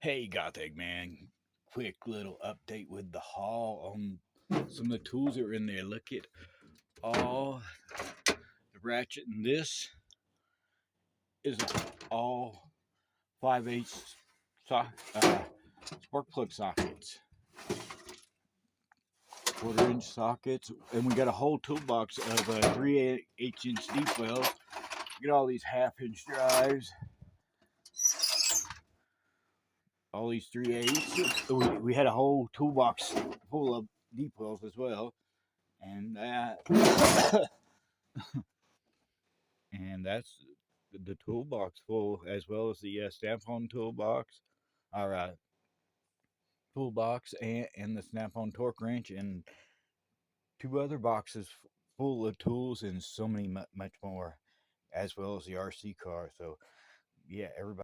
Hey, Gothic man. Quick little update with the haul on some of the tools that were in there. Look at all the ratchet, and this is all 5/8 spark plug sockets, quarter-inch sockets, and we got a whole toolbox of 3/8 inch deep wells. Get all these half-inch drives, all these 3/8. We had a whole toolbox full of deep wells as well, and that. And that's the toolbox full, as well as the Snap-on toolbox, our toolbox, and the Snap-on torque wrench, and two other boxes full of tools, and so many much more, as well as the RC car. So yeah, everybody.